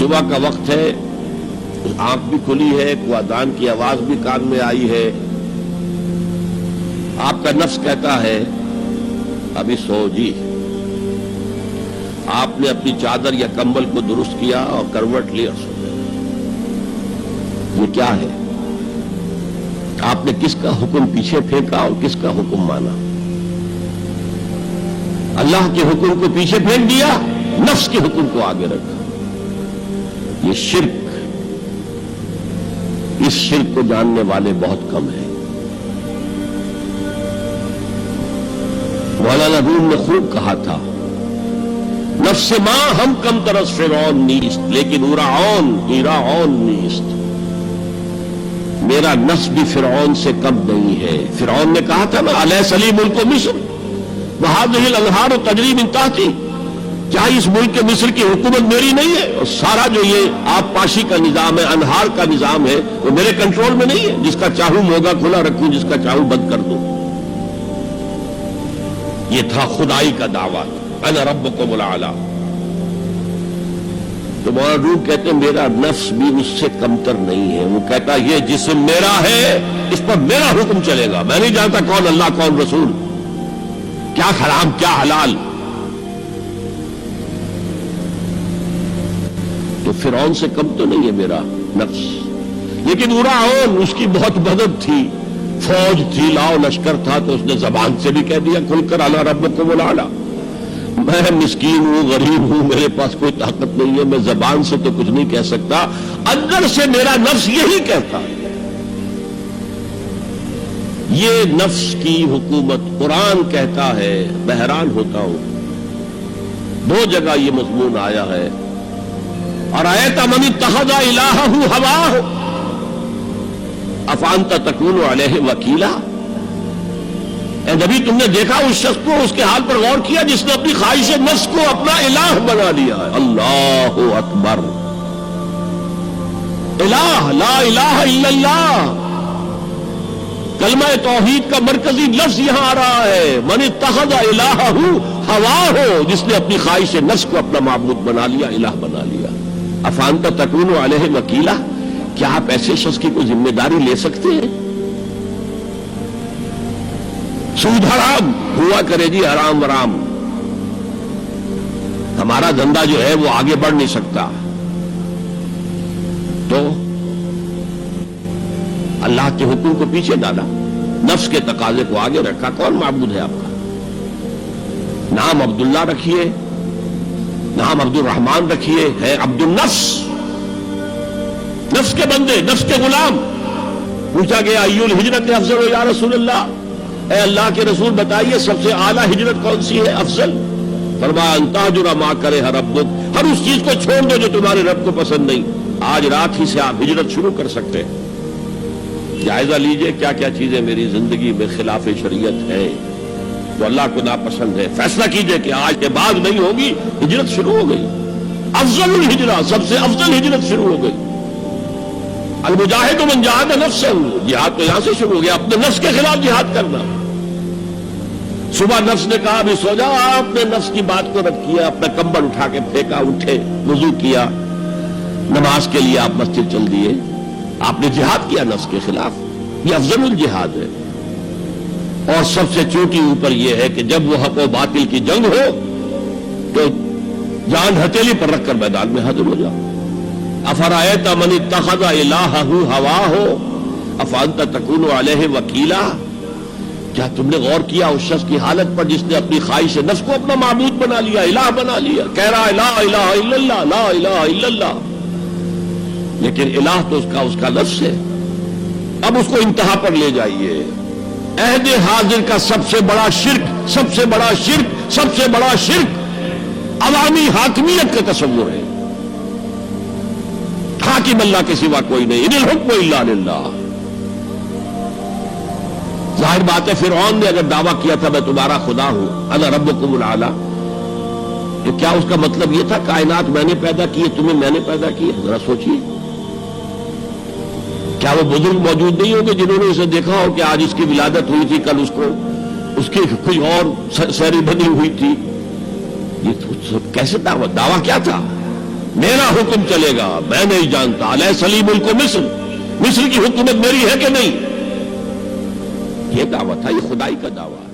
صبح کا وقت ہے، آنکھ بھی کھلی ہے، کوئی اذان کی آواز بھی کان میں آئی ہے، آپ کا نفس کہتا ہے ابھی سو جی۔ آپ نے اپنی چادر یا کمبل کو درست کیا اور کروٹ لی اور سو گئے۔ یہ کیا ہے؟ آپ نے کس کا حکم پیچھے پھینکا اور کس کا حکم مانا؟ اللہ کے حکم کو پیچھے پھینک دیا، نفس کے حکم کو آگے رکھا۔ یہ شرک، اس شرک کو جاننے والے بہت کم ہیں۔ مولانا روم نے خوب کہا تھا، نفس ماں ہم کم ترس فرعون نیست لیکن ایراعون نیست۔ میرا نفس بھی فرعون سے کم نہیں ہے۔ فرعون نے کہا تھا نا الیس لی ملک مصر وہذہ الانہار تجری من تحتی، کیا اس ملک مصر کی حکومت میری نہیں ہے؟ اور سارا جو یہ آب پاشی کا نظام ہے، انہار کا نظام ہے، وہ میرے کنٹرول میں نہیں ہے؟ جس کا چاہوں موگا کھلا رکھوں، جس کا چاہوں بند کر دوں۔ یہ تھا خدائی کا دعویٰ، انا ربکم الاعلی۔ تو مولانا روم کہتے ہیں میرا نفس بھی اس سے کمتر نہیں ہے۔ وہ کہتا یہ جسم میرا ہے، اس پر میرا حکم چلے گا، میں نہیں جانتا کون اللہ کون رسول، کیا حرام کیا حلال۔ تو فرعون سے کم تو نہیں ہے میرا نفس، لیکن ایراعون اس کی بہت مدد تھی، فوج تھی، لاؤ لشکر تھا، تو اس نے زبان سے بھی کہہ دیا کھل کر انا ربکم الاعلی۔ میں مسکین ہوں، غریب ہوں، میرے پاس کوئی طاقت نہیں ہے، میں زبان سے تو کچھ نہیں کہہ سکتا، اندر سے میرا نفس یہی کہتا ہے۔ یہ نفس کی حکومت قرآن کہتا ہے، میں حیران ہوتا ہوں، دو جگہ یہ مضمون آیا ہے، ارأیت من اتخذ الہہ ہواہ افانت تکون علیہ وکیلا۔ اے نبی تم نے دیکھا اس شخص کو، اس کے حال پر غور کیا جس نے اپنی خواہش نفس کو اپنا الہ بنا لیا ہے۔ اللہ اکبر، الہ لا الہ الا اللہ، کلمہ توحید کا مرکزی لفظ یہاں آ رہا ہے، من اتخذ الہہ ہواہ، جس نے اپنی خواہش نفس کو اپنا معبود بنا لیا، الہ بنا لیا۔ افانت تکون علیہ وکیلا، کیا آپ ایسے شخص کی کوئی ذمہ داری لے سکتے ہیں؟ سود حرام ہوا کرے جی، حرام ورام، ہمارا دھندا جو ہے وہ آگے بڑھ نہیں سکتا، تو اللہ کے حکم کو پیچھے ڈالا، نفس کے تقاضے کو آگے رکھا۔ کون معبود ہے آپ کا؟ نام عبداللہ رکھیے، نام عبد الرحمان رکھیے، ہے عبد النفس، نفس کے بندے، نفس کے غلام۔ پوچھا گیا ایو الہجرت افضل یا رسول اللہ، اے اللہ کے رسول بتائیے سب سے اعلیٰ ہجرت کون سی ہے، افضل؟ فرمایا ان تہجر ما کرہ ربک، ہر اس چیز کو چھوڑ دو جو تمہارے رب کو پسند نہیں۔ آج رات ہی سے آپ ہجرت شروع کر سکتے ہیں۔ جائزہ لیجئے کیا کیا چیزیں میری زندگی میں خلاف شریعت ہے، تو اللہ کو ناپسند ہے، فیصلہ کیجئے کہ آج کے بعد نہیں ہوگی، ہجرت شروع ہو گئی۔ افضل الہجرہ، سب سے افضل ہجرت شروع ہو گئی۔ المجاہد من جاہد نفسہ، جہاد تو یہاں سے شروع ہو گیا، اپنے نفس کے خلاف جہاد کرنا۔ صبح نفس نے کہا ابھی سو جاؤ، آپ نے نفس کی بات کو رد کیا، اپنا کمبل اٹھا کے پھینکا، اٹھے، وضو کیا، نماز کے لیے آپ مسجد چل دیے، آپ نے جہاد کیا نفس کے خلاف۔ یہ افضل الجہاد ہے۔ اور سب سے چوٹی اوپر یہ ہے کہ جب وہ حق و باطل کی جنگ ہو تو جان ہتھیلی پر رکھ کر میدان میں حاضر ہو جاؤ۔ افرأیت من اتخذ الہہ ہواہ افانت تکون علیہ وکیلا، کیا تم نے غور کیا اس شخص کی حالت پر جس نے اپنی خواہش نفس کو اپنا معبود بنا لیا، الہ بنا لیا، کہہ رہا ہے لا الہ الا اللہ، لا الہ الا اللہ، لیکن الہ تو اس کا لفظ ہے۔ اب اس کو انتہا پر لے جائیے۔ عہد حاضر کا سب سے بڑا شرک، سب سے بڑا شرک، سب سے بڑا شرک عوامی حاکمیت کا تصور ہے۔ حاکم اللہ کے سوا کوئی نہیں، ان الحکم الا للہ۔ ظاہر بات ہے فرعون نے اگر دعویٰ کیا تھا میں تمہارا خدا ہوں، انا ربکم الاعلی، تو کیا اس کا مطلب یہ تھا کائنات میں نے پیدا کی ہے، تمہیں میں نے پیدا کی ہے؟ ذرا سوچیے، کیا وہ بزرگ موجود نہیں ہوں گے جنہوں نے اسے دیکھا ہو کہ آج اس کی ولادت ہوئی تھی، کل اس کی کوئی اور سیری بنی ہوئی تھی؟ یہ کیسے دعویٰ کیا تھا؟ میرا حکم چلے گا، میں نہیں جانتا۔ الیس لی ملک مصر، مصر کی حکومت میری ہے کہ نہیں؟ یہ دعویٰ تھا، یہ خدائی کا دعویٰ ہے۔